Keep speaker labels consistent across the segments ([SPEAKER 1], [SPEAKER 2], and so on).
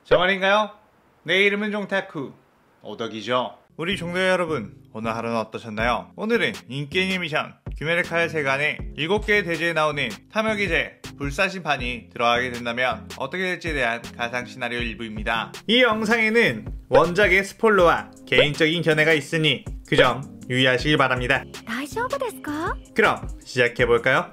[SPEAKER 1] 저 말인가요? 내 이름은 종타쿠 오덕이죠. 우리 종도회 여러분, 오늘 하루는 어떠셨나요? 오늘은 인기 애니메이션 귀메르카의 세간에 7개의 대지에 나오는 탐욕의제 불사신판이 들어가게 된다면 어떻게 될지에 대한 가상 시나리오 일부입니다. 이 영상에는 원작의 스포일러와 개인적인 견해가 있으니 그 점 유의하시길 바랍니다.
[SPEAKER 2] 大丈夫ですか?
[SPEAKER 1] 그럼 시작해볼까요?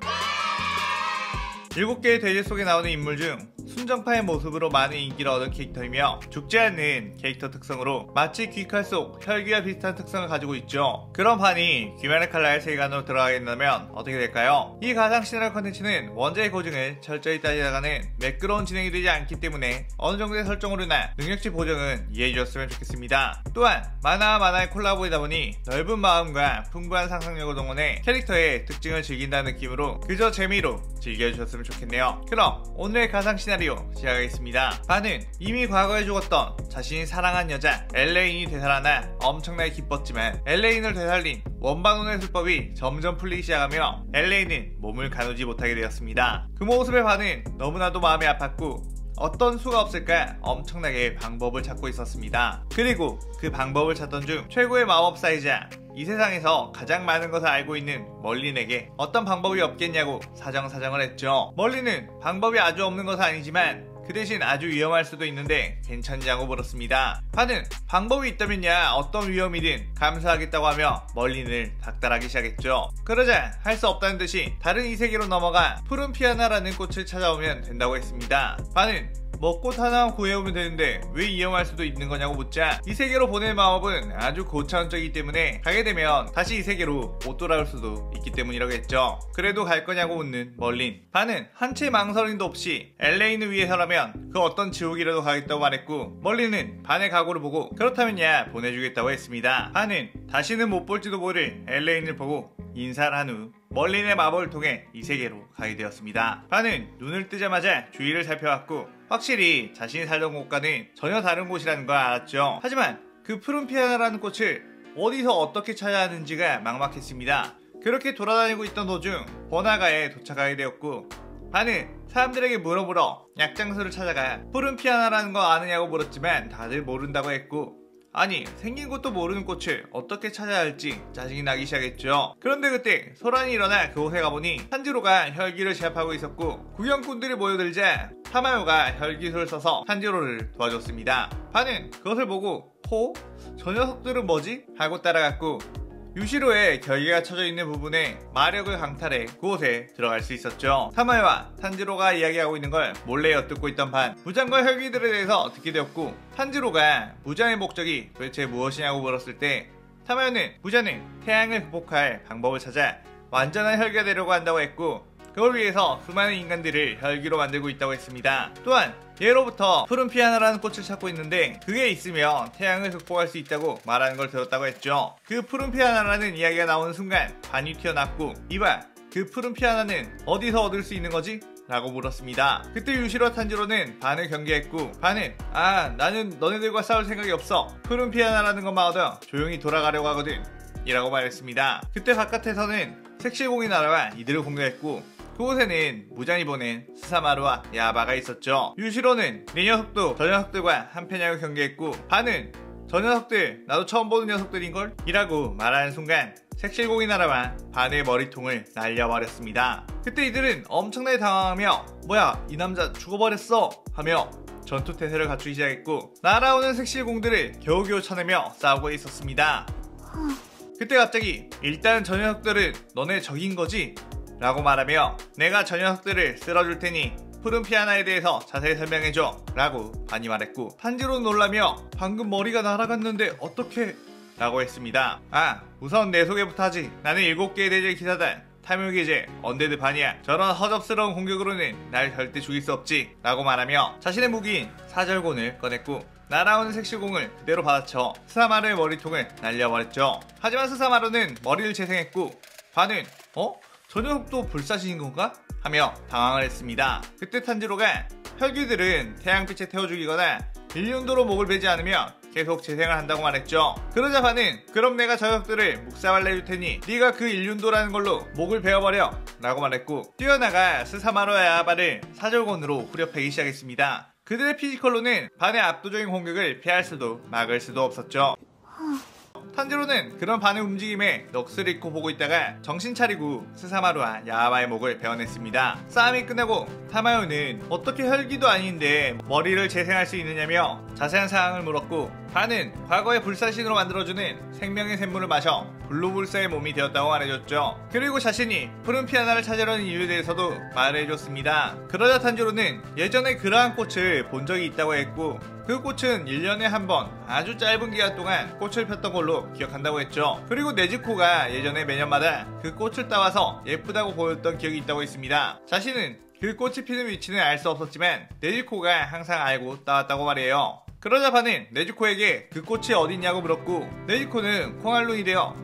[SPEAKER 1] 7개의 대지 속에 나오는 인물 중 순정파의 모습으로 많은 인기를 얻은 캐릭터이며 죽지 않는 캐릭터 특성으로 마치 귀칼 속 혈기와 비슷한 특성을 가지고 있죠. 그런 판이 귀메르칼라의 세계관으로 들어가게 된다면 어떻게 될까요? 이 가상 시나리오 컨텐츠는 원작의 고증을 철저히 따지다가는 매끄러운 진행이 되지 않기 때문에 어느 정도의 설정으로나 능력치 보정은 이해해 주셨으면 좋겠습니다. 또한 만화와 만화의 콜라보이다 보니 넓은 마음과 풍부한 상상력을 동원해 캐릭터의 특징을 즐긴다는 느낌으로 그저 재미로 즐겨주셨으면 좋겠네요. 그럼 오늘의 가상 시나리오 시작하겠습니다. 반은 이미 과거에 죽었던 자신이 사랑한 여자 엘레인이 되살아나 엄청나게 기뻤지만 엘레인을 되살린 원반원의 술법이 점점 풀리기 시작하며 엘레인은 몸을 가누지 못하게 되었습니다. 그 모습에 반은 너무나도 마음이 아팠고 어떤 수가 없을까 엄청나게 방법을 찾고 있었습니다. 그리고 그 방법을 찾던 중 최고의 마법사이자 이 세상에서 가장 많은 것을 알고 있는 멀린에게 어떤 방법이 없겠냐고 사정을 했죠. 멀린은 방법이 아주 없는 것은 아니지만 그 대신 아주 위험할 수도 있는데 괜찮냐고 물었습니다. 반은 방법이 있다면야 어떤 위험이든 감수하겠다고 하며 멀린을 닥달하기 시작했죠. 그러자 할 수 없다는 듯이 다른 이 세계로 넘어가 푸른 피아나라는 꽃을 찾아오면 된다고 했습니다. 반은 꽃 하나만 구해오면 되는데 왜 위험할 수도 있는 거냐고 묻자 이 세계로 보낼 마법은 아주 고차원적이기 때문에 가게 되면 다시 이 세계로 못 돌아올 수도 있기 때문이라고 했죠. 그래도 갈 거냐고 묻는 멀린. 반은 한치 망설임도 없이 엘레인을 위해서라면 그 어떤 지옥이라도 가겠다고 말했고 멀린은 반의 각오를 보고 그렇다면야 보내주겠다고 했습니다. 반은 다시는 못 볼지도 모를 엘레인을 보고 인사를 한 후 멀린의 마법을 통해 이 세계로 가게 되었습니다. 반은 눈을 뜨자마자 주위를 살펴봤고 확실히 자신이 살던 곳과는 전혀 다른 곳이라는 걸 알았죠. 하지만 그 푸른 피아나라는 꽃을 어디서 어떻게 찾아야 하는지가 막막했습니다. 그렇게 돌아다니고 있던 도중 번화가에 도착하게 되었고 반은 사람들에게 물어보러 약장소를 찾아가 푸른 피아나라는 거 아느냐고 물었지만 다들 모른다고 했고 아니 생긴 것도 모르는 꽃을 어떻게 찾아야 할지 짜증이 나기 시작했죠. 그런데 그때 소란이 일어나 그곳에 가보니 탄지로가 혈기를 제압하고 있었고 구경꾼들이 모여들자 타마요가 혈기술을 써서 탄지로를 도와줬습니다. 반은 그것을 보고 저 녀석들은 뭐지? 하고 따라갔고 유시로의 결계가 쳐져 있는 부분에 마력을 강탈해 그곳에 들어갈 수 있었죠. 타마요와 탄지로가 이야기하고 있는 걸 몰래 엿듣고 있던 반 무장과 혈기들에 대해서 듣게 되었고 탄지로가 무장의 목적이 도대체 무엇이냐고 물었을 때 타마요는 무장은 태양을 극복할 방법을 찾아 완전한 혈기가 되려고 한다고 했고 그걸 위해서 수많은 인간들을 혈기로 만들고 있다고 했습니다. 또한 예로부터 푸른 피아나라는 꽃을 찾고 있는데 그게 있으면 태양을 극복할 수 있다고 말하는 걸 들었다고 했죠. 그 푸른 피아나라는 이야기가 나오는 순간 반이 튀어나왔고 이봐 그 푸른 피아나는 어디서 얻을 수 있는 거지? 라고 물었습니다. 그때 유시로 탄지로는 반을 경계했고 반은 나는 너네들과 싸울 생각이 없어. 푸른 피아나라는 것만 얻어 조용히 돌아가려고 하거든 이라고 말했습니다. 그때 바깥에서는 색실공이 날아와 이들을 공격했고 그곳에는 무장이 보낸 스사마루와 야바가 있었죠. 유시로는 네 녀석도 저 녀석들과 한패냐고 경계했고 반은 저 녀석들 나도 처음 보는 녀석들인걸? 이라고 말하는 순간 색실공이 날아와 반의 머리통을 날려버렸습니다. 그때 이들은 엄청나게 당황하며 뭐야 이 남자 죽어버렸어 하며 전투태세를 갖추기 시작했고 날아오는 색실공들을 겨우겨우 쳐내며 싸우고 있었습니다. 그때 갑자기 일단 저 녀석들은 너네 적인 거지? 라고 말하며 내가 저 녀석들을 쓸어줄 테니 푸른 피아나에 대해서 자세히 설명해줘 라고 반이 말했고 탄지로는 놀라며 방금 머리가 날아갔는데 어떻게 라고 했습니다. 우선 내 소개부터 하지. 나는 7개의 대지의 기사단 탐욕의제 언데드 반이야. 저런 허접스러운 공격으로는 날 절대 죽일 수 없지 라고 말하며 자신의 무기인 사절곤을 꺼냈고 날아오는 색실공을 그대로 받아쳐 스사마루의 머리통을 날려버렸죠. 하지만 스사마루는 머리를 재생했고 반은 저 녀석도 불사신인 건가? 하며 당황을 했습니다. 그때 탄지로가 혈기들은 태양빛에 태워 죽이거나 일륜도로 목을 베지 않으면 계속 재생을 한다고 말했죠. 그러자 반은 그럼 내가 저 녀석들을 묵사발레 해줄 테니 네가 그 일륜도라는 걸로 목을 베어버려 라고 말했고 뛰어나가 스사마루와 야바를 사절곤으로 후려패기 시작했습니다. 그 그들의 피지컬로는 반의 압도적인 공격을 피할 수도 막을 수도 없었죠. 탄지로는 그런 반의 움직임에 넋을 잃고 보고 있다가 정신 차리고 스사마루와 야마의 목을 베어냈습니다. 싸움이 끝나고 타마요는 어떻게 혈기도 아닌데 머리를 재생할 수 있느냐며 자세한 사항을 물었고, 반은 과거의 불사신으로 만들어주는 생명의 샘물을 마셔 블루불사의 몸이 되었다고 말해줬죠. 그리고 자신이 푸른 피아나를 찾으려는 이유에 대해서도 말해줬습니다. 그러자 탄지로는 예전에 그러한 꽃을 본 적이 있다고 했고, 그 꽃은 1년에 한 번 아주 짧은 기간 동안 꽃을 폈던 걸로 기억한다고 했죠. 그리고 네즈코가 예전에 매년마다 그 꽃을 따와서 예쁘다고 보였던 기억이 있다고 했습니다. 자신은 그 꽃이 피는 위치는 알 수 없었지만 네즈코가 항상 알고 따왔다고 말해요. 그러자 반은 네즈코에게 그 꽃이 어딨냐고 물었고, 네즈코는 콩알룬이 되어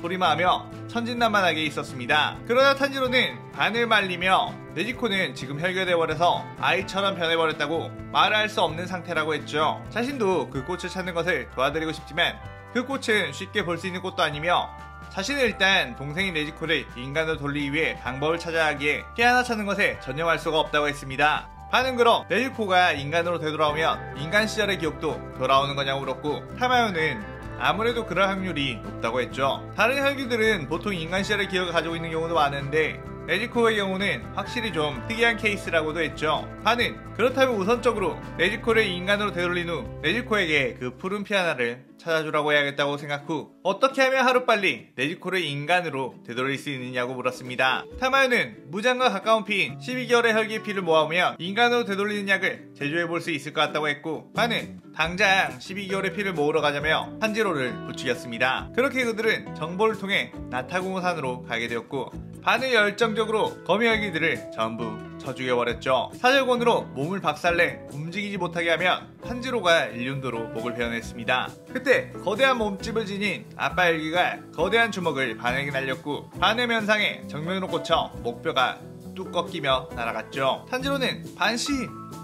[SPEAKER 1] 소리만 하며 천진난만하게 있었습니다. 그러자 탄지로는 반을 말리며 네지코는 지금 혈결돼버려서 아이처럼 변해버렸다고 말할 수 없는 상태라고 했죠. 자신도 그 꽃을 찾는 것을 도와드리고 싶지만 그 꽃은 쉽게 볼 수 있는 꽃도 아니며, 자신은 일단 동생인 네지코를 인간으로 돌리기 위해 방법을 찾아야 하기에 깨하나 찾는 것에 전념할 수가 없다고 했습니다. 반은 그럼 네지코가 인간으로 되돌아오면 인간 시절의 기억도 돌아오는 거냐고 물었고, 타마요는 아무래도 그럴 확률이 높다고 했죠. 다른 혈기들은 보통 인간 시절의 기억을 가지고 있는 경우도 많은데 네지코의 경우는 확실히 좀 특이한 케이스라고도 했죠. 반은 그렇다면 우선적으로 네지코를 인간으로 되돌린 후 네지코에게 그 푸른 피아나를 찾아주라고 해야겠다고 생각 후 어떻게 하면 하루빨리 네지코를 인간으로 되돌릴 수 있느냐고 물었습니다. 타마요는 무장과 가까운 피인 12개월의 혈기의 피를 모아오면 인간으로 되돌리는 약을 제조해볼 수 있을 것 같다고 했고, 반은 당장 12개월의 피를 모으러 가자며 탄지로를 부추겼습니다. 그렇게 그들은 정보를 통해 나타공호산으로 가게 되었고, 반은 열정적으로 거미혈기들을 전부 쳐 죽여버렸죠. 사절곤으로 몸을 박살내 움직이지 못하게 하면 탄지로가 일륜도로 목을 베어냈습니다. 그때 거대한 몸집을 지닌 아빠 혈기가 거대한 주먹을 반에게 날렸고, 반의 면상에 정면으로 꽂혀 목뼈가 뚝 꺾이며 날아갔죠. 탄지로는 반시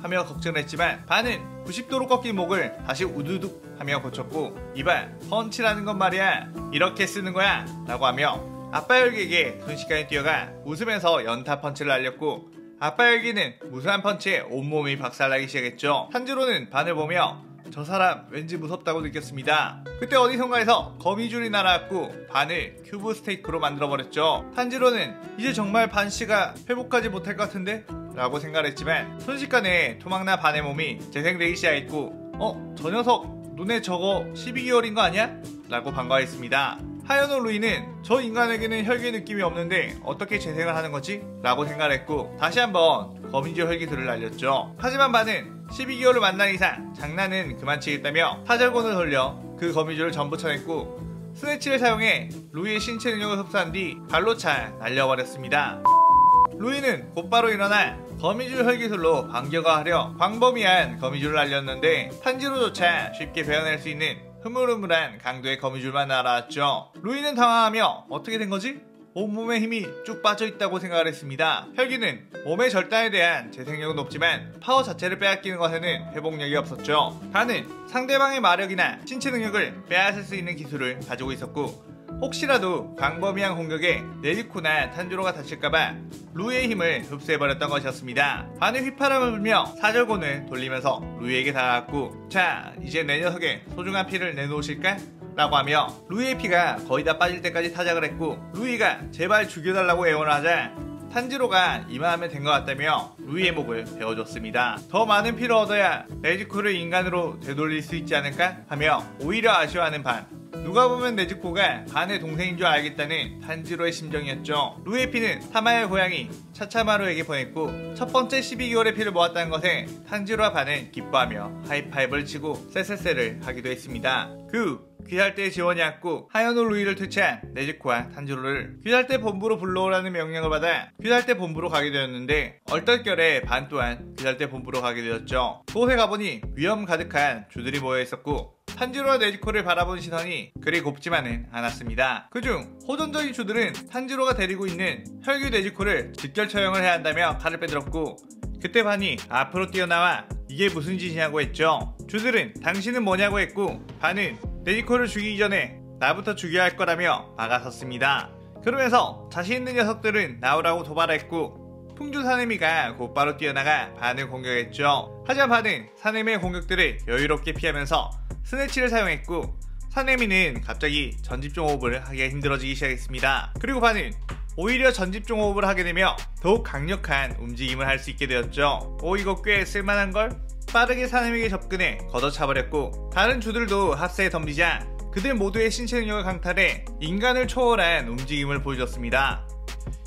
[SPEAKER 1] 하며 걱정을 했지만 반은 90도로 꺾인 목을 다시 우두둑 하며 고쳤고, 이발 펀치라는 건 말이야 이렇게 쓰는 거야 라고 하며 아빠 혈기에게 순식간에 뛰어가 웃으면서 연타 펀치를 날렸고, 아빠 혈기는 무수한 펀치에 온몸이 박살나기 시작했죠. 탄지로는 반을 보며 저 사람 왠지 무섭다고 느꼈습니다. 그때 어디선가에서 거미줄이 날아왔고 반을 큐브 스테이크로 만들어버렸죠. 탄지로는 이제 정말 반씨가 회복하지 못할 것 같은데? 라고 생각했지만 순식간에 토막나 반의 몸이 재생되기 시작했고, 저 녀석 눈에 저거 12개월인 거 아니야? 라고 반가워했습니다. 하연오 루이는 저 인간에게는 혈기 느낌이 없는데 어떻게 재생을 하는 거지? 라고 생각했고 다시 한번 거미줄 혈기들을 날렸죠. 하지만 반은 12개월을 만난 이상 장난은 그만 치겠다며 타절곤을 돌려 그 거미줄을 전부 쳐냈고, 스네치를 사용해 루이의 신체 능력을 흡수한 뒤 발로 차 날려버렸습니다. 루이는 곧바로 일어나 거미줄 혈기술로 반격하려 광범위한 거미줄을 날렸는데 탄지로조차 쉽게 베어낼 수 있는 흐물흐물한 강도의 거미줄만 날아왔죠. 루이는 당황하며 어떻게 된 거지? 온몸에 힘이 쭉 빠져있다고 생각을 했습니다. 혈기는 몸의 절단에 대한 재생력은 높지만 파워 자체를 빼앗기는 것에는 회복력이 없었죠. 반은 상대방의 마력이나 신체 능력을 빼앗을 수 있는 기술을 가지고 있었고, 혹시라도 광범위한 공격에 네지코나 탄지로가 다칠까봐 루이의 힘을 흡수해버렸던 것이었습니다. 반은 휘파람을 불며 사절곤을 돌리면서 루이에게 다가갔고, 자 이제 내 녀석의 소중한 피를 내놓으실까? 라고 하며 루이의 피가 거의 다 빠질 때까지 타작을 했고, 루이가 제발 죽여달라고 애원을 하자 탄지로가 이만하면 된 것 같다며 루이의 목을 베어줬습니다. 더 많은 피를 얻어야 네지코를 인간으로 되돌릴 수 있지 않을까? 하며 오히려 아쉬워하는 반. 누가 보면 네즈코가 반의 동생인 줄 알겠다는 탄지로의 심정이었죠. 루이의 피는 타마의 고양이 차차마루에게 보냈고, 첫 번째 12개월의 피를 모았다는 것에 탄지로와 반은 기뻐하며 하이파이브를 치고 쎄쎄쎄를 하기도 했습니다. 그 귀살대 지원이 왔고 하연오 루이를 퇴치한 네즈코와 탄지로를 귀살대 본부로 불러오라는 명령을 받아 귀살대 본부로 가게 되었는데, 얼떨결에 반 또한 귀살대 본부로 가게 되었죠. 그곳에 가보니 위험 가득한 주들이 모여있었고 탄지로와 네지코를 바라본 시선이 그리 곱지만은 않았습니다. 그중 호전적인 주들은 탄지로가 데리고 있는 혈기 네지코를 직결 처형을 해야 한다며 칼을 빼들었고, 그때 반이 앞으로 뛰어나와 이게 무슨 짓이냐고 했죠. 주들은 당신은 뭐냐고 했고, 반은 네지코를 죽이기 전에 나부터 죽여야 할 거라며 막아섰습니다. 그러면서 자신 있는 녀석들은 나오라고 도발했고, 풍주 사내미가 곧바로 뛰어나가 반을 공격했죠. 하지만 반은 사내미의 공격들을 여유롭게 피하면서 스네치를 사용했고 사내미는 갑자기 전집중 호흡을 하기가 힘들어지기 시작했습니다. 그리고 반은 오히려 전집중 호흡을 하게 되며 더욱 강력한 움직임을 할 수 있게 되었죠. 이거 꽤 쓸만한걸? 빠르게 사내미에게 접근해 걷어차버렸고 다른 주들도 합세에 덤비자 그들 모두의 신체 능력을 강탈해 인간을 초월한 움직임을 보여줬습니다.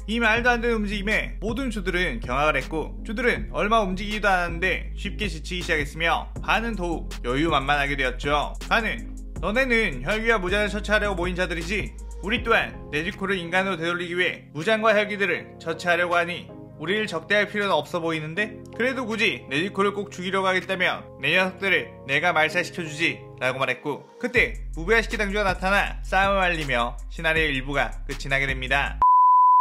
[SPEAKER 1] 이 말도 안 되는 움직임에 모든 주들은 경악을 했고 주들은 얼마 움직이지도 않았는데 쉽게 지치기 시작했으며 반은 더욱 여유만만하게 되었죠. 반은 너네는 혈기와 무장을 처치하려고 모인 자들이지 우리 또한 네즈코를 인간으로 되돌리기 위해 무장과 혈기들을 처치하려고 하니 우리를 적대할 필요는 없어 보이는데? 그래도 굳이 네즈코를 꼭 죽이려고 하겠다면 내 녀석들을 내가 말살시켜주지 라고 말했고 그때 무베야시키 당주가 나타나 싸움을 알리며 시나리오의 일부가 끝이 나게 됩니다.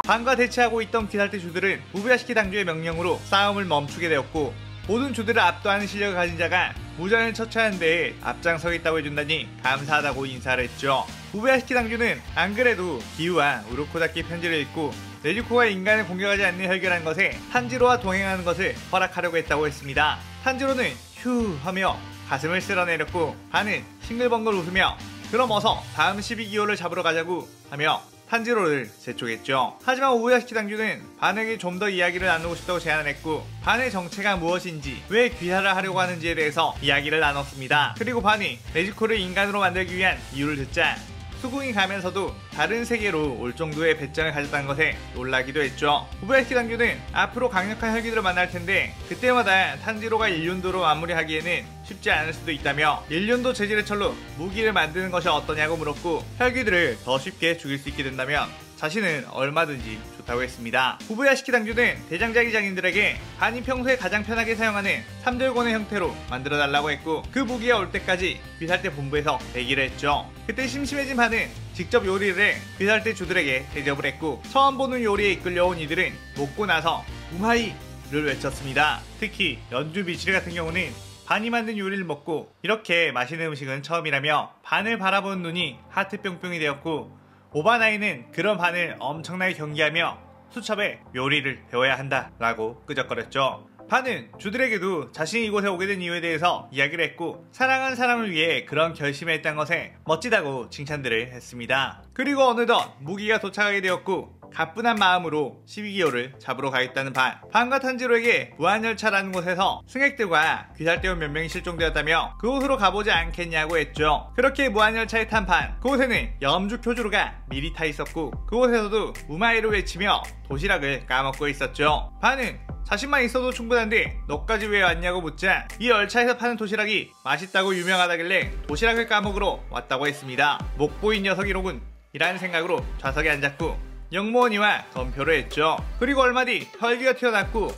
[SPEAKER 1] 반과 대치하고 있던 귀살대 주들은 무베야시키 당주의 명령으로 싸움을 멈추게 되었고 모든 주들을 압도하는 실력을 가진 자가 무장을 처치하는 데에 앞장서겠다고 해준다니 감사하다고 인사를 했죠. 무베야시키 당주는 안 그래도 기우와 우르코다키 편지를 읽고 네즈코가 인간을 공격하지 않는 혈기라는 것에 탄지로와 동행하는 것을 허락하려고 했다고 했습니다. 탄지로는 휴 하며 가슴을 쓸어내렸고 반은 싱글벙글 웃으며 그럼 어서 다음 12기호를 잡으러 가자고 하며 탄지로를 재촉했죠. 하지만 오부야시키 당주는 반에게 좀 더 이야기를 나누고 싶다고 제안을 했고 반의 정체가 무엇인지 왜 귀화를 하려고 하는지에 대해서 이야기를 나눴습니다. 그리고 반이 네즈코를 인간으로 만들기 위한 이유를 듣자 수긍이 가면서도 다른 세계로 올 정도의 배짱을 가졌다는 것에 놀라기도 했죠. 오부야시키 당주는 앞으로 강력한 혈기들을 만날 텐데 그때마다 탄지로가 일륜도로 마무리하기에는 쉽지 않을 수도 있다며 일륜도 재질의 철로 무기를 만드는 것이 어떠냐고 물었고 혈기들을 더 쉽게 죽일 수 있게 된다면 자신은 얼마든지 좋다고 했습니다. 오부야시키 당주는 대장자기 장인들에게 반이 평소에 가장 편하게 사용하는 3절권의 형태로 만들어달라고 했고 그 무기가 올 때까지 귀살대 본부에서 대기를 했죠. 그때 심심해진 반은 직접 요리를 해 귀살대 주들에게 대접을 했고 처음 보는 요리에 이끌려온 이들은 먹고 나서 우마이를 외쳤습니다. 특히 연주 미치리 같은 경우는 반이 만든 요리를 먹고 이렇게 맛있는 음식은 처음이라며 반을 바라보는 눈이 하트 뿅뿅이 되었고 오바나이는 그런 반을 엄청나게 경계하며 수첩에 요리를 배워야 한다 라고 끄적거렸죠. 반은 주들에게도 자신이 이곳에 오게 된 이유에 대해서 이야기를 했고 사랑하는 사람을 위해 그런 결심을 했다는 것에 멋지다고 칭찬들을 했습니다. 그리고 어느덧 무기가 도착하게 되었고 가뿐한 마음으로 12기호를 잡으러 가겠다는 반과 탄지로에게 무한열차라는 곳에서 승객들과 귀살대원 몇 명이 실종되었다며 그곳으로 가보지 않겠냐고 했죠. 그렇게 무한열차에 탄 반, 그곳에는 염주 쿄주로가 미리 타 있었고 그곳에서도 우마이를 외치며 도시락을 까먹고 있었죠. 반은 자신만 있어도 충분한데 너까지 왜 왔냐고 묻자 이 열차에서 파는 도시락이 맛있다고 유명하다길래 도시락을 까먹으러 왔다고 했습니다. 목보인 녀석이로군 이라는 생각으로 좌석에 앉았고 영무원이와 검표를 했죠. 그리고 얼마 뒤 혈기가 튀어났고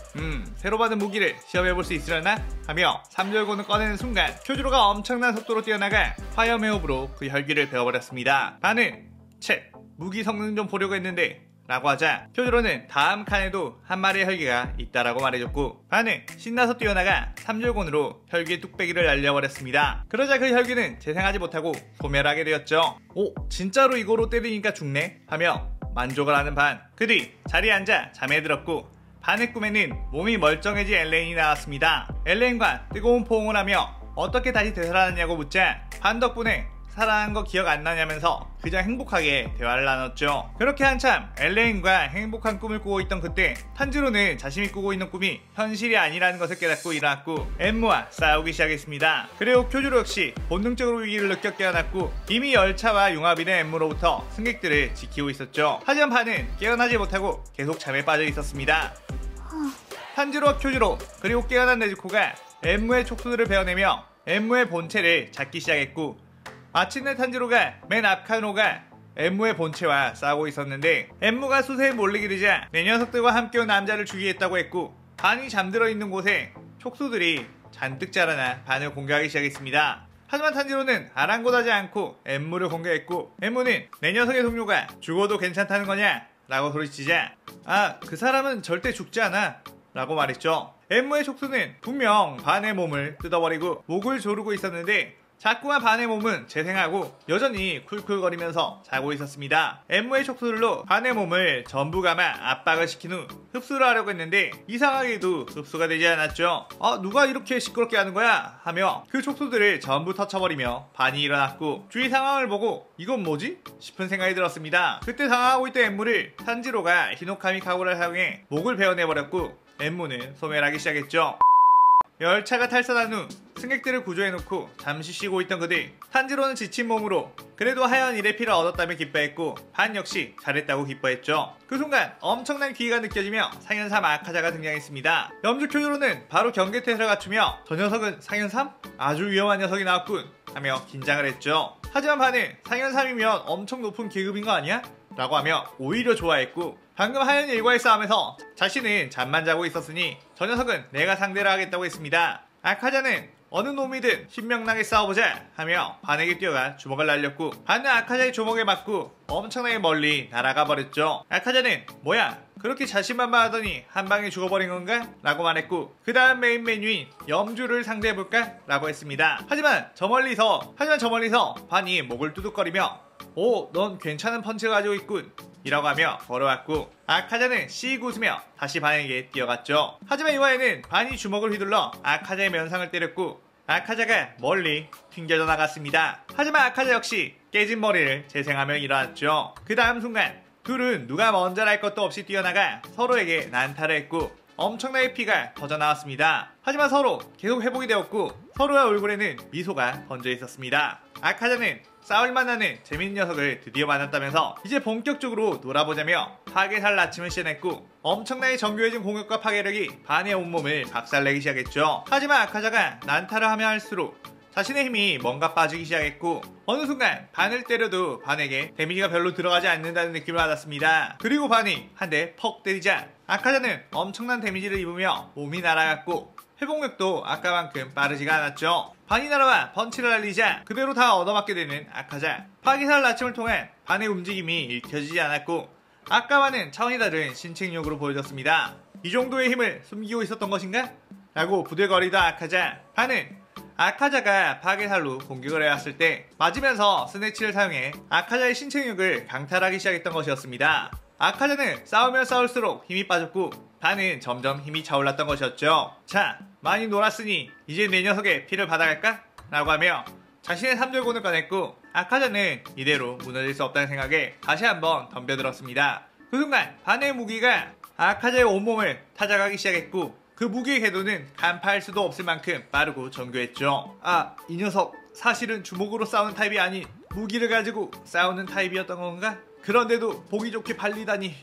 [SPEAKER 1] 새로 받은 무기를 시험해볼 수 있으려나? 하며 3절곤을 꺼내는 순간 쿄주로가 엄청난 속도로 뛰어나가 화염해호흡으로 그 혈기를 베어버렸습니다. 반은 채 무기 성능 좀 보려고 했는데 라고 하자 쿄주로는 다음 칸에도 한 마리의 혈기가 있다라고 말해줬고 반은 신나서 뛰어나가 3절곤으로 혈기의 뚝배기를 날려버렸습니다. 그러자 그 혈기는 재생하지 못하고 소멸하게 되었죠. 진짜로 이거로 때리니까 죽네? 하며 만족을 하는 반. 그 뒤 자리에 앉아 잠에 들었고 반의 꿈에는 몸이 멀쩡해진 엘레인이 나왔습니다. 엘레인과 뜨거운 포옹을 하며 어떻게 다시 되살아났냐고 묻자 반 덕분에 살아난 거 기억 안 나냐면서 그저 행복하게 대화를 나눴죠. 그렇게 한참 엘레인과 행복한 꿈을 꾸고 있던 그때 탄지로는 자신이 꾸고 있는 꿈이 현실이 아니라는 것을 깨닫고 일어났고 엠무와 싸우기 시작했습니다. 그리고 쿄주로 역시 본능적으로 위기를 느껴 깨어났고 이미 열차와 융합이 된 엠무로부터 승객들을 지키고 있었죠. 하지만 반은 깨어나지 못하고 계속 잠에 빠져 있었습니다. 탄지로와 쿄주로 그리고 깨어난 네즈코가 엠무의 촉수들을 베어내며 엠무의 본체를 잡기 시작했고 마침내 탄지로가 맨 앞 칸으로가 엠무의 본체와 싸우고 있었는데 엠무가 수세에 몰리게 되자 내 녀석들과 함께 온 남자를 죽이겠다고 했고 반이 잠들어 있는 곳에 촉수들이 잔뜩 자라나 반을 공격하기 시작했습니다. 하지만 탄지로는 아랑곳하지 않고 엠무를 공격했고 엠무는 내 녀석의 동료가 죽어도 괜찮다는 거냐? 라고 소리치자 그 사람은 절대 죽지 않아 라고 말했죠. 엠무의 촉수는 분명 반의 몸을 뜯어버리고 목을 조르고 있었는데 자꾸만 반의 몸은 재생하고 여전히 쿨쿨거리면서 자고 있었습니다. 엠무의 촉수들로 반의 몸을 전부 감아 압박을 시킨 후 흡수를 하려고 했는데 이상하게도 흡수가 되지 않았죠. 누가 이렇게 시끄럽게 하는 거야? 하며 그 촉수들을 전부 터쳐버리며 반이 일어났고 주위 상황을 보고 이건 뭐지? 싶은 생각이 들었습니다. 그때 당황하고 있던 엠무를 탄지로가 히노카미 카구라를 사용해 목을 베어내버렸고 엠무는 소멸하기 시작했죠. 열차가 탈선한 후 승객들을 구조해놓고 잠시 쉬고 있던 그들. 탄지로는 지친 몸으로 그래도 하얀 일의 피를 얻었다며 기뻐했고 반 역시 잘했다고 기뻐했죠. 그 순간 엄청난 기회가 느껴지며 상현삼 아카자가 등장했습니다. 염주교주로는 바로 경계태세를 갖추며 저 녀석은 상현삼? 아주 위험한 녀석이 나왔군 하며 긴장을 했죠. 하지만 반은 상현삼이면 엄청 높은 계급인 거 아니야? 라고 하며 오히려 좋아했고 방금 하얀 일과의 싸움에서 자신은 잠만 자고 있었으니 저 녀석은 내가 상대를 하겠다고 했습니다. 아카자는 어느 놈이든 신명나게 싸워보자 하며 반에게 뛰어가 주먹을 날렸고 반은 아카자의 주먹에 맞고 엄청나게 멀리 날아가 버렸죠. 아카자는 뭐야 그렇게 자신만만하더니 한방에 죽어버린 건가? 라고 말했고 그 다음 메인 메뉴인 염주를 상대해볼까? 라고 했습니다. 하지만 저 멀리서 반이 목을 두둑거리며 오, 넌 괜찮은 펀치를 가지고 있군 이라고 하며 걸어왔고 아카자는 씩 웃으며 다시 반에게 뛰어갔죠. 하지만 이번에는 반이 주먹을 휘둘러 아카자의 면상을 때렸고 아카자가 멀리 튕겨져 나갔습니다. 하지만 아카자 역시 깨진 머리를 재생하며 일어났죠. 그 다음 순간 둘은 누가 먼저 할 것도 없이 뛰어나가 서로에게 난타를 했고 엄청나게 피가 터져 나왔습니다. 하지만 서로 계속 회복이 되었고 서로의 얼굴에는 미소가 번져 있었습니다. 아카자는 싸울만 하는 재밌는 녀석을 드디어 만났다면서 이제 본격적으로 놀아보자며 파괴살 나침을 시전했고 엄청나게 정교해진 공격과 파괴력이 반의 온몸을 박살내기 시작했죠. 하지만 아카자가 난타를 하면 할수록 자신의 힘이 뭔가 빠지기 시작했고 어느 순간 반을 때려도 반에게 데미지가 별로 들어가지 않는다는 느낌을 받았습니다. 그리고 반이 한 대 퍽 때리자 아카자는 엄청난 데미지를 입으며 몸이 날아갔고 회복력도 아까만큼 빠르지가 않았죠. 반이 날아와 펀치를 날리자 그대로 다 얻어맞게 되는 아카자. 파괴살 나침을 통해 반의 움직임이 읽혀지지 않았고 아까와는 차원이 다른 신체력으로 보여졌습니다. 이 정도의 힘을 숨기고 있었던 것인가? 라고 부들거리던 아카자. 반은 아카자가 파괴살로 공격을 해왔을 때 맞으면서 스네치를 사용해 아카자의 신체력을 강탈하기 시작했던 것이었습니다. 아카자는 싸우면 싸울수록 힘이 빠졌고 반은 점점 힘이 차올랐던 것이었죠. 자, 많이 놀았으니 이제 내 녀석의 피를 받아갈까? 라고 하며 자신의 삼절곤을 꺼냈고 아카자는 이대로 무너질 수 없다는 생각에 다시 한번 덤벼들었습니다. 그 순간 반의 무기가 아카자의 온몸을 찾아가기 시작했고 그 무기의 궤도는 간파할 수도 없을 만큼 빠르고 정교했죠. 이 녀석 사실은 주먹으로 싸우는 타입이 아닌 무기를 가지고 싸우는 타입이었던 건가? 그런데도 보기 좋게 발리다니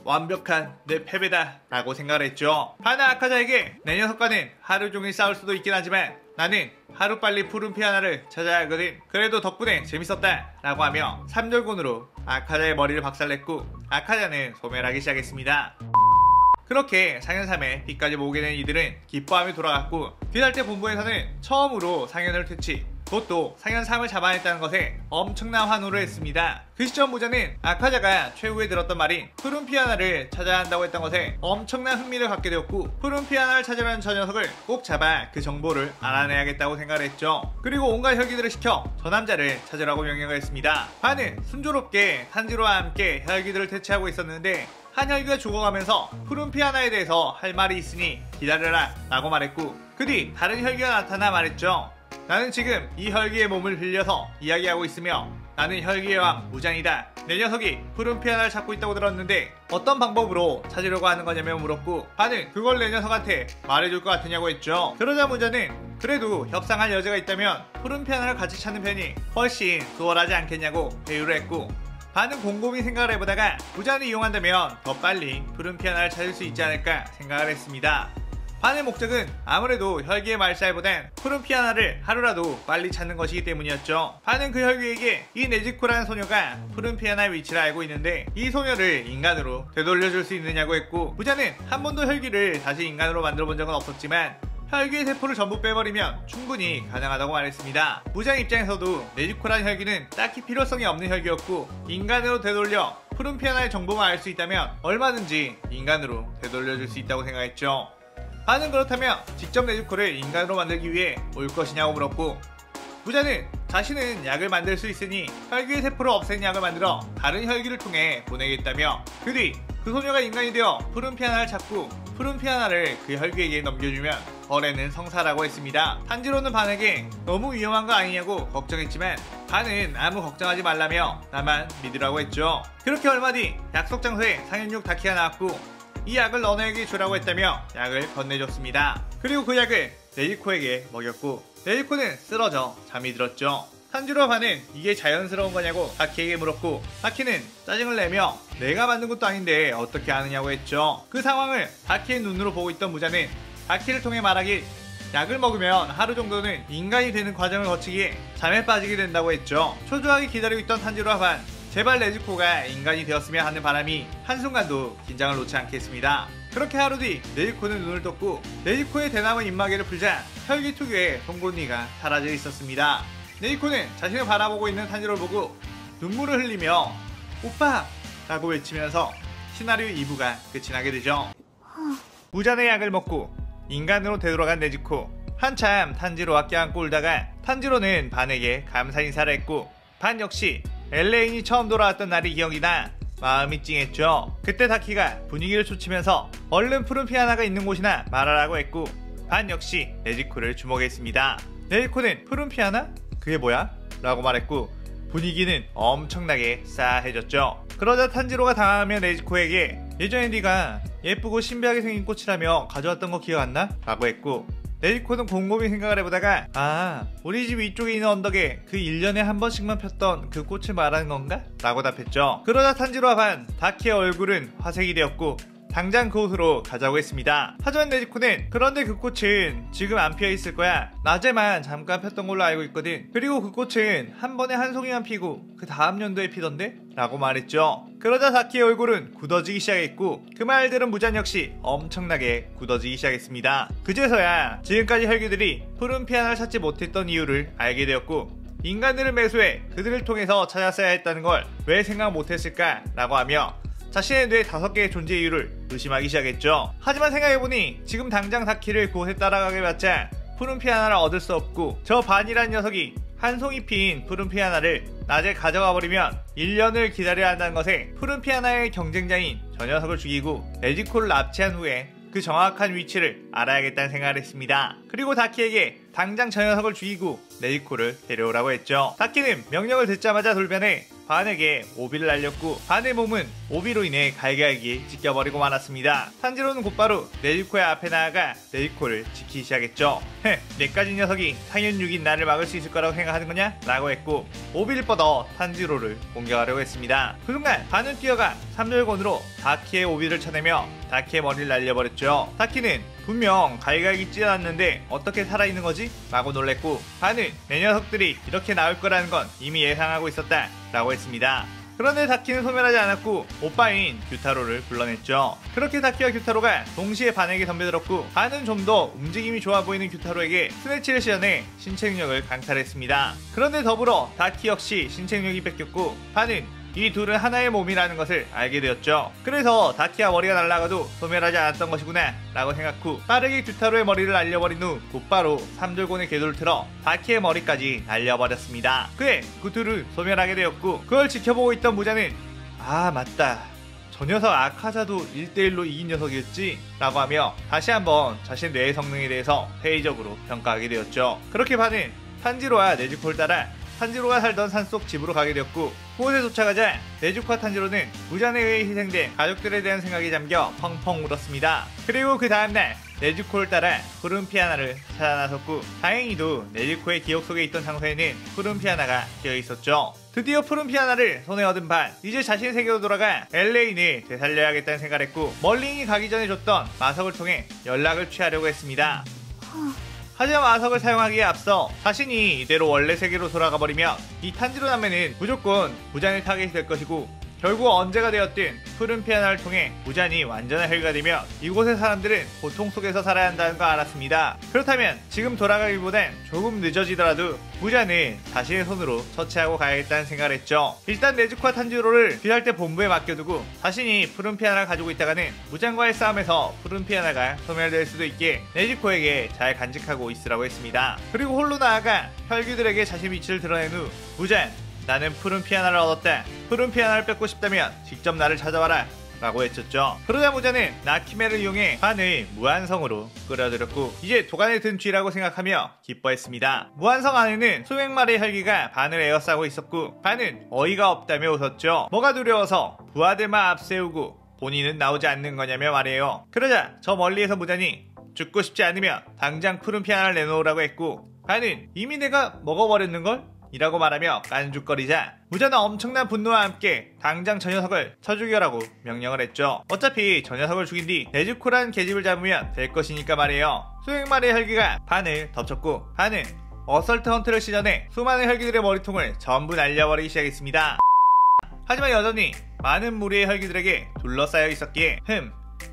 [SPEAKER 1] 완벽한 내 패배다 라고 생각을 했죠. 반은 아카자에게 내 녀석과는 하루 종일 싸울 수도 있긴 하지만 나는 하루빨리 푸른 피아나를 찾아야 하거든. 그래도 덕분에 재밌었다 라고 하며 삼절곤으로 아카자의 머리를 박살냈고 아카자는 소멸하기 시작했습니다. 그렇게 상현삼의 피까지 모으게 된 이들은 기뻐하며 돌아갔고 귀달대 본부에서는 처음으로 상현을 퇴치 그것도 상현3을 잡아냈다는 것에 엄청난 환호를 했습니다. 그 시점 무자는 아카자가 최후에 들었던 말인 푸른 피아나를 찾아야 한다고 했던 것에 엄청난 흥미를 갖게 되었고 푸른 피아나를 찾으려는 저 녀석을 꼭 잡아 그 정보를 알아내야겠다고 생각을 했죠. 그리고 온갖 혈기들을 시켜 저 남자를 찾으라고 명령을 했습니다. 반은 순조롭게 탄지로와 함께 혈기들을 퇴치하고 있었는데 한 혈기가 죽어가면서 푸른 피아나에 대해서 할 말이 있으니 기다려라 라고 말했고 그 뒤 다른 혈기가 나타나 말했죠. 나는 지금 이 혈기의 몸을 빌려서 이야기하고 있으며 나는 혈기의 왕 무장이다. 내 녀석이 푸른 피아나를 찾고 있다고 들었는데 어떤 방법으로 찾으려고 하는 거냐며 물었고 반은 그걸 내 녀석한테 말해줄 것 같으냐고 했죠. 그러자 무자는 그래도 협상할 여지가 있다면 푸른 피아나를 같이 찾는 편이 훨씬 수월하지 않겠냐고 회유를 했고 반은 곰곰이 생각을 해보다가 무자를 이용한다면 더 빨리 푸른 피아나를 찾을 수 있지 않을까 생각을 했습니다. 반의 목적은 아무래도 혈기의 말살보단 푸른 피아나를 하루라도 빨리 찾는 것이기 때문이었죠. 반은 그 혈기에게 이 네즈코라는 소녀가 푸른 피아나의 위치를 알고 있는데 이 소녀를 인간으로 되돌려줄 수 있느냐고 했고 무자는 한 번도 혈기를 다시 인간으로 만들어 본 적은 없었지만 혈기의 세포를 전부 빼버리면 충분히 가능하다고 말했습니다. 무장 입장에서도 네즈코라는 혈기는 딱히 필요성이 없는 혈기였고 인간으로 되돌려 푸른 피아나의 정보만 알 수 있다면 얼마든지 인간으로 되돌려줄 수 있다고 생각했죠. 반은 그렇다면 직접 네즈코를 인간으로 만들기 위해 올 것이냐고 물었고 무자는 자신은 약을 만들 수 있으니 혈기의 세포를 없앤 약을 만들어 다른 혈기를 통해 보내겠다며, 그 뒤 그 소녀가 인간이 되어 푸른 피아나를 찾고 푸른 피아나를 그 혈기에게 넘겨주면 거래는 성사라고 했습니다. 탄지로는 반에게 너무 위험한 거 아니냐고 걱정했지만 반은 아무 걱정하지 말라며 나만 믿으라고 했죠. 그렇게 얼마 뒤 약속 장소에 상현육 다키가 나왔고 이 약을 너네에게 주라고 했다며 약을 건네줬습니다. 그리고 그 약을 네지코에게 먹였고 네지코는 쓰러져 잠이 들었죠. 탄지로와 반은 이게 자연스러운 거냐고 다키에게 물었고 다키는 짜증을 내며 내가 만든 것도 아닌데 어떻게 아느냐고 했죠. 그 상황을 다키의 눈으로 보고 있던 무자는 다키를 통해 말하길 약을 먹으면 하루 정도는 인간이 되는 과정을 거치기에 잠에 빠지게 된다고 했죠. 초조하게 기다리고 있던 탄지로와 반, 제발 네즈코가 인간이 되었으면 하는 바람이 한순간도 긴장을 놓지 않겠습니다. 그렇게 하루 뒤 네즈코는 눈을 떴고 네즈코의 대나무 입마개를 풀자 혈기 특유의 송곳니가 사라져 있었습니다. 네즈코는 자신을 바라보고 있는 탄지로를 보고 눈물을 흘리며 오빠! 라고 외치면서 시나리오 2부가 끝이 나게 되죠. 무잔의 약을 먹고 인간으로 되돌아간 네즈코. 한참 탄지로와 껴안고 울다가 탄지로는 반에게 감사 인사를 했고 반 역시 엘레인이 처음 돌아왔던 날이 기억이 나 마음이 찡했죠. 그때 다키가 분위기를 촉치면서 얼른 푸른 피아나가 있는 곳이나 말하라고 했고 반 역시 네즈코를 주목했습니다. 네즈코는 푸른 피아나? 그게 뭐야? 라고 말했고 분위기는 엄청나게 싸해졌죠. 그러자 탄지로가 당하며 네즈코에게 예전에 네가 예쁘고 신비하게 생긴 꽃이라며 가져왔던 거 기억 안 나? 라고 했고 네즈코는 곰곰이 생각을 해보다가 우리 집 위쪽에 있는 언덕에 그 1년에 한 번씩만 폈던 그 꽃을 말하는 건가? 라고 답했죠. 그러자 탄지로와 반, 다키의 얼굴은 화색이 되었고 당장 그 옷으로 가자고 했습니다. 하지만 네즈코는 그런데 그 꽃은 지금 안 피어있을 거야. 낮에만 잠깐 폈던 걸로 알고 있거든. 그리고 그 꽃은 한 번에 한 송이만 피고 그 다음 연도에 피던데? 라고 말했죠. 그러자 다키의 얼굴은 굳어지기 시작했고 그 말들은 무잔 역시 엄청나게 굳어지기 시작했습니다. 그제서야 지금까지 혈기들이 푸른 피아나를 찾지 못했던 이유를 알게 되었고 인간들을 매수해 그들을 통해서 찾았어야 했다는 걸 왜 생각 못했을까? 라고 하며 자신의 뇌 5개의 존재 이유를 의심하기 시작했죠. 하지만 생각해보니 지금 당장 다키를 그곳에 따라가게 봤자 푸른 피아나를 얻을 수 없고 저 반이란 녀석이 한 송이 핀 푸른 피아나를 낮에 가져가 버리면 1년을 기다려야 한다는 것에 푸른 피아나의 경쟁자인 저 녀석을 죽이고 네즈코를 납치한 후에 그 정확한 위치를 알아야겠다는 생각을 했습니다. 그리고 다키에게 당장 저 녀석을 죽이고 네즈코를 데려오라고 했죠. 다키는 명령을 듣자마자 돌변해 반에게 오비를 날렸고 반의 몸은 오비로 인해 갈갈기 찢겨버리고 말았습니다. 탄지로는 곧바로 네즈코의 앞에 나아가 네즈코를 지키기 시작했죠. 내까지 녀석이 상현육인 나를 막을 수 있을 거라고 생각하는 거냐? 라고 했고 오비를 뻗어 탄지로를 공격하려고 했습니다. 그 순간 반은 뛰어가 삼절곤으로 다키의 오비를 쳐내며 다키의 머리를 날려버렸죠. 다키는 분명 갈갈기 찢어놨는데 어떻게 살아있는 거지? 라고 놀랬고 반은 내 녀석들이 이렇게 나올 거라는 건 이미 예상하고 있었다 라고 했습니다. 그런데 다키는 소멸하지 않았고 오빠인 규타로를 불러냈죠. 그렇게 다키와 규타로가 동시에 반에게 덤벼들었고 반은 좀 더 움직임이 좋아 보이는 규타로에게 스네치를 시연해 신체 능력을 강탈했습니다. 그런데 더불어 다키 역시 신체 능력이 뺏겼고 반은 이 둘은 하나의 몸이라는 것을 알게 되었죠. 그래서 다키와 머리가 날아가도 소멸하지 않았던 것이구나 라고 생각 후 빠르게 규타로의 머리를 날려버린 후 곧바로 삼절곤의 궤도를 틀어 다키의 머리까지 날려버렸습니다. 그에 그 둘을 소멸하게 되었고 그걸 지켜보고 있던 무자는 맞다, 저 녀석 아카자도 1대1로 이긴 녀석이었지? 라고 하며 다시 한번 자신의 뇌의 성능에 대해서 회의적으로 평가하게 되었죠. 그렇게 반은 탄지로와 네즈코를 따라 탄지로가 살던 산속 집으로 가게 되었고 그곳에 도착하자 네즈코와 탄지로는 무잔에 의해 희생된 가족들에 대한 생각이 잠겨 펑펑 울었습니다. 그리고 그 다음날 네즈코를 따라 푸른 피아나를 찾아 나섰고 다행히도 네즈코의 기억 속에 있던 장소에는 푸른 피아나가 끼어 있었죠. 드디어 푸른 피아나를 손에 얻은 반, 이제 자신의 세계로 돌아가 엘레인을 되살려야겠다는 생각을 했고 멀링이 가기 전에 줬던 마석을 통해 연락을 취하려고 했습니다. 하지만 마석을 사용하기에 앞서 자신이 이대로 원래 세계로 돌아가 버리면 이 탄지로 남매는 무조건 무잔의 타겟이 될 것이고 결국 언제가 되었든 푸른 피아노를 통해 무잔이 완전한 혈기가 되며 이곳의 사람들은 고통 속에서 살아야 한다는 걸 알았습니다. 그렇다면 지금 돌아가기보단 조금 늦어지더라도 무잔을 자신의 손으로 처치하고 가야겠다는 생각을 했죠. 일단 네즈코와 탄지로를 귀할 때 본부에 맡겨두고 자신이 푸른 피아노를 가지고 있다가는 무잔과의 싸움에서 푸른 피아노가 소멸될 수도 있게 네즈코에게 잘 간직하고 있으라고 했습니다. 그리고 홀로 나아가 혈귀들에게 자신 위치를 드러낸 후 무잔, 나는 푸른 피아노를 얻었다. 푸른 피아노를 뺏고 싶다면 직접 나를 찾아와라 라고 외쳤죠. 그러자 무잔은 나키메를 이용해 반을 무한성으로 끌어들였고 이제 도관에 든 쥐라고 생각하며 기뻐했습니다. 무한성 안에는 수백 마리의 혈기가 반을 에워싸고 있었고 반은 어이가 없다며 웃었죠. 뭐가 두려워서 부하들만 앞세우고 본인은 나오지 않는 거냐며 말해요. 그러자 저 멀리에서 무잔이 죽고 싶지 않으면 당장 푸른 피아노를 내놓으라고 했고 반은 이미 내가 먹어버렸는걸? 이라고 말하며 깐죽거리자 무잔은 엄청난 분노와 함께 당장 저 녀석을 쳐 죽여라고 명령을 했죠. 어차피 저 녀석을 죽인 뒤 네즈코란 계집을 잡으면 될 것이니까 말이에요. 수백 마리의 혈기가 반을 덮쳤고 반은 어설트 헌트를 시전해 수많은 혈기들의 머리통을 전부 날려버리기 시작했습니다. 하지만 여전히 많은 무리의 혈기들에게 둘러싸여 있었기에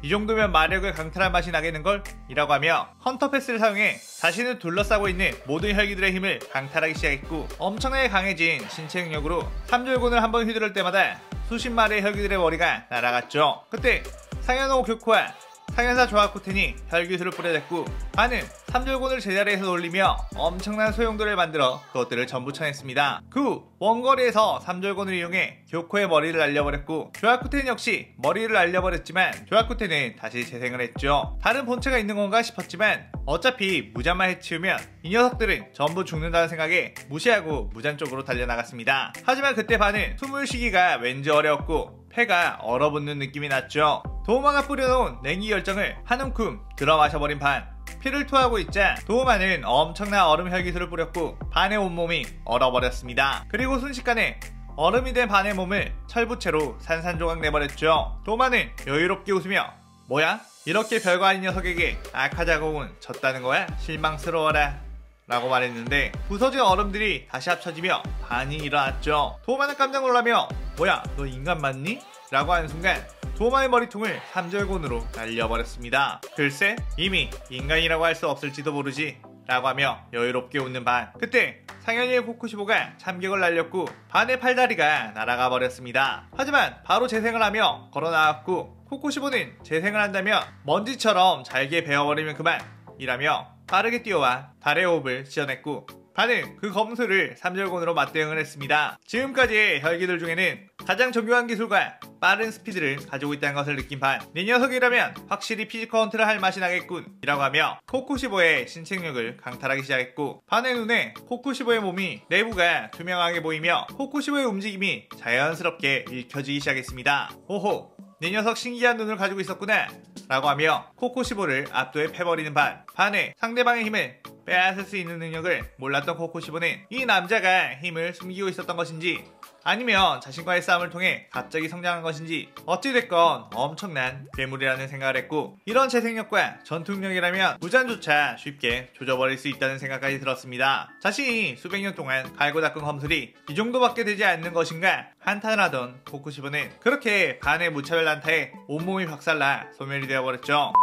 [SPEAKER 1] 이 정도면 마력을 강탈한 맛이 나겠는걸? 이라고 하며 헌터 패스를 사용해 자신을 둘러싸고 있는 모든 혈기들의 힘을 강탈하기 시작했고 엄청나게 강해진 신체 능력으로 삼절곤을 한번 휘두를 때마다 수십 마리의 혈기들의 머리가 날아갔죠. 그때 상현호 교코와 상현사 조하쿠텐이 혈기술을 뿌려댔고 반은 삼절곤을 제자리에서 놀리며 엄청난 소용돌이를 만들어 그것들을 전부 쳐냈습니다. 그 후 원거리에서 삼절곤을 이용해 교코의 머리를 날려버렸고 조하쿠텐 역시 머리를 날려버렸지만 조하쿠텐은 다시 재생을 했죠. 다른 본체가 있는 건가 싶었지만 어차피 무잔만 해치우면 이 녀석들은 전부 죽는다는 생각에 무시하고 무잔 쪽으로 달려나갔습니다. 하지만 그때 반은 숨을 쉬기가 왠지 어려웠고 폐가 얼어붙는 느낌이 났죠. 도우마가 뿌려놓은 냉기 열정을 한 움큼 들어 마셔버린 반. 피를 토하고 있자 도우마는 엄청난 얼음 혈기술을 뿌렸고 반의 온몸이 얼어버렸습니다. 그리고 순식간에 얼음이 된 반의 몸을 철부채로 산산조각 내버렸죠. 도우마는 여유롭게 웃으며 뭐야? 이렇게 별거 아닌 녀석에게 아카자공은 졌다는 거야? 실망스러워라 라고 말했는데 부서진 얼음들이 다시 합쳐지며 반이 일어났죠. 도우마는 깜짝 놀라며 뭐야 너 인간 맞니? 라고 하는 순간 도우마의 머리통을 삼절곤으로 날려버렸습니다. 글쎄 이미 인간이라고 할 수 없을지도 모르지 라고 하며 여유롭게 웃는 반. 그때 상현이의 코쿠시보가 참격을 날렸고 반의 팔다리가 날아가 버렸습니다. 하지만 바로 재생을 하며 걸어나왔고 코쿠시보는 재생을 한다며 먼지처럼 잘게 베어버리면 그만 이라며 빠르게 뛰어와 달의 호흡을 지어냈고 반은 그 검수를 삼절곤으로 맞대응을 했습니다. 지금까지의 혈기들 중에는 가장 정교한 기술과 빠른 스피드를 가지고 있다는 것을 느낀 반. 네 녀석이라면 확실히 피지컬 헌트를 할 맛이 나겠군 이라고 하며 코쿠시보의 신체력을 강탈하기 시작했고 반의 눈에 코쿠시보의 몸이 내부가 투명하게 보이며 코쿠시보의 움직임이 자연스럽게 읽혀지기 시작했습니다. 오호 네 녀석 신기한 눈을 가지고 있었구나 라고 하며 코쿠시보를 압도해 패버리는 반. 반에 상대방의 힘을 빼앗을 수 있는 능력을 몰랐던 코쿠시보는 이 남자가 힘을 숨기고 있었던 것인지 아니면 자신과의 싸움을 통해 갑자기 성장한 것인지 어찌됐건 엄청난 괴물이라는 생각을 했고 이런 재생력과 전투능력이라면 무잔조차 쉽게 조져버릴 수 있다는 생각까지 들었습니다. 자신이 수백 년 동안 갈고 닦은 검술이 이 정도밖에 되지 않는 것인가 한탄을 하던 코쿠시보는 그렇게 반의 무차별 난타에 온몸이 박살나 소멸이 되어버렸죠.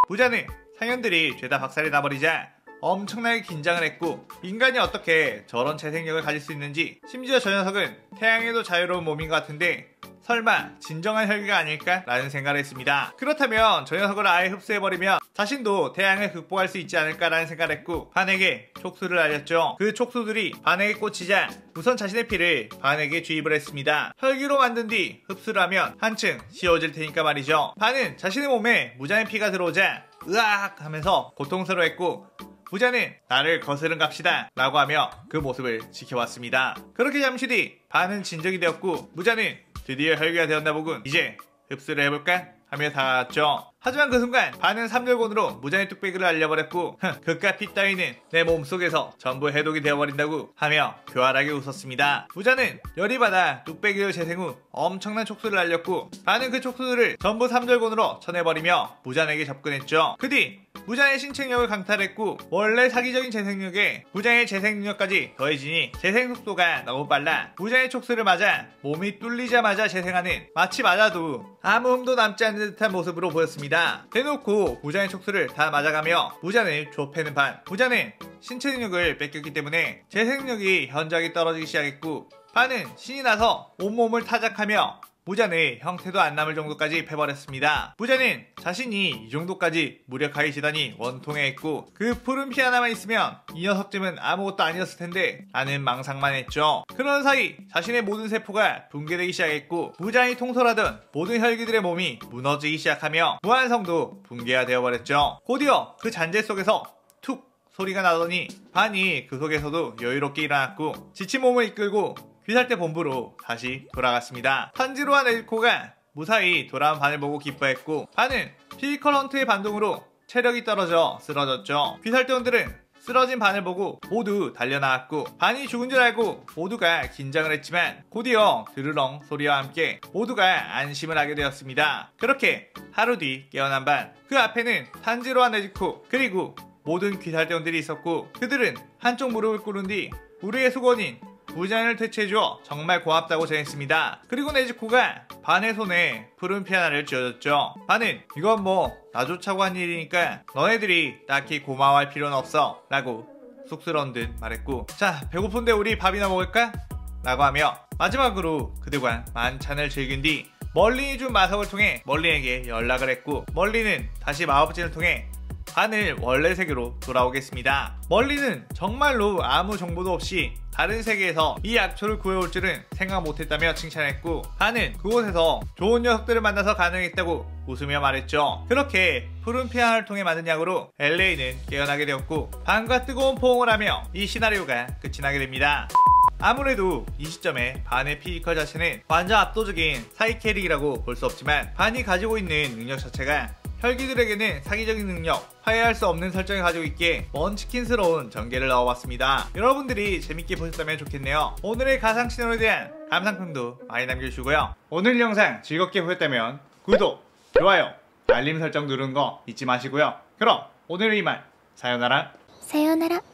[SPEAKER 1] 무잔은 상현들이 죄다 박살이 나버리자 엄청나게 긴장을 했고 인간이 어떻게 저런 재생력을 가질 수 있는지 심지어 저 녀석은 태양에도 자유로운 몸인 것 같은데 설마 진정한 혈기가 아닐까? 라는 생각을 했습니다. 그렇다면 저 녀석을 아예 흡수해버리면 자신도 태양을 극복할 수 있지 않을까라는 생각을 했고 반에게 촉수를 알렸죠. 그 촉수들이 반에게 꽂히자 우선 자신의 피를 반에게 주입을 했습니다. 혈기로 만든 뒤 흡수를 하면 한층 쉬워질 테니까 말이죠. 반은 자신의 몸에 무잔의 피가 들어오자 으악 하면서 고통스러워했고 무잔은 나를 거스른 갑시다 라고 하며 그 모습을 지켜왔습니다. 그렇게 잠시 뒤 반은 진정이 되었고 무잔은 드디어 혈기가 되었나 보군 이제 흡수를 해볼까? 하며 다가왔죠. 하지만 그 순간 반은 삼절곤으로 무장의 뚝배기를 알려버렸고 그깟 피 따위는 내 몸속에서 전부 해독이 되어버린다고 하며 교활하게 웃었습니다. 무자는 열이 받아 뚝배기를 재생 후 엄청난 촉수를 날렸고 반은 그 촉수들을 전부 삼절곤으로 쳐내버리며 무잔에게 접근했죠. 그 뒤 무장의 신체력을 강탈했고 원래 사기적인 재생력에 무장의 재생능력까지 더해지니 재생 속도가 너무 빨라 무장의 촉수를 맞아 몸이 뚫리자마자 재생하는 마치 맞아도 아무 흠도 남지 않는 듯한 모습으로 보였습니다. 대놓고 무장의 촉수를 다 맞아가며 무장을 좁혀는 반 무장은 신체 능력을 뺏겼기 때문에 재생력이 현저하게 떨어지기 시작했고 반은 신이 나서 온몸을 타작하며 무잔의 형태도 안 남을 정도까지 패버렸습니다. 무잔은 자신이 이 정도까지 무력하게 지다니 원통해했고 그 푸른 피 하나만 있으면 이 녀석쯤은 아무것도 아니었을 텐데 라는 망상만 했죠. 그런 사이 자신의 모든 세포가 붕괴되기 시작했고 무잔이 통솔하던 모든 혈기들의 몸이 무너지기 시작하며 무한성도 붕괴가 되어버렸죠. 곧이어 그 잔재 속에서 툭 소리가 나더니 반이 그 속에서도 여유롭게 일어났고 지친 몸을 이끌고 귀살대 본부로 다시 돌아갔습니다. 탄지로와 네즈코가 무사히 돌아온 반을 보고 기뻐했고 반은 피지컬 헌트의 반동으로 체력이 떨어져 쓰러졌죠. 귀살대원들은 쓰러진 반을 보고 모두 달려나왔고 반이 죽은 줄 알고 모두가 긴장을 했지만 곧이어 드르렁 소리와 함께 모두가 안심을 하게 되었습니다. 그렇게 하루 뒤 깨어난 반 그 앞에는 탄지로와 네즈코 그리고 모든 귀살대원들이 있었고 그들은 한쪽 무릎을 꿇은 뒤 우리의 수건인 무잔을 퇴치해줘 정말 고맙다고 전했습니다. 그리고 네즈코가 반의 손에 푸른 피 하나를 쥐어줬죠. 반은 이건 뭐 나조차고 한 일이니까 너네들이 딱히 고마워할 필요는 없어 라고 쑥스러운 듯 말했고 자 배고픈데 우리 밥이나 먹을까? 라고 하며 마지막으로 그들과 만찬을 즐긴 뒤 멀린이 준 마석을 통해 멀린에게 연락을 했고 멀린은 다시 마법진을 통해 반을 원래 세계로 돌아오겠습니다. 멀리는 정말로 아무 정보도 없이 다른 세계에서 이 약초를 구해올 줄은 생각 못했다며 칭찬했고 반은 그곳에서 좋은 녀석들을 만나서 가능했다고 웃으며 말했죠. 그렇게 푸른 피아를 통해 만든 약으로 LA는 깨어나게 되었고 반과 뜨거운 포옹을 하며 이 시나리오가 끝이 나게 됩니다. 아무래도 이 시점에 반의 피지컬 자체는 완전 압도적인 사이 캐릭이라고 볼 수 없지만 반이 가지고 있는 능력 자체가 혈기들에게는 사기적인 능력, 화해할 수 없는 설정을 가지고 있기에 먼치킨스러운 전개를 넣어봤습니다. 여러분들이 재밌게 보셨다면 좋겠네요. 오늘의 가상 시나리오에 대한 감상평도 많이 남겨주시고요. 오늘 영상 즐겁게 보셨다면 구독, 좋아요, 알림 설정 누르는 거 잊지 마시고요. 그럼 오늘은 이만 사요나라.
[SPEAKER 2] 사요나라.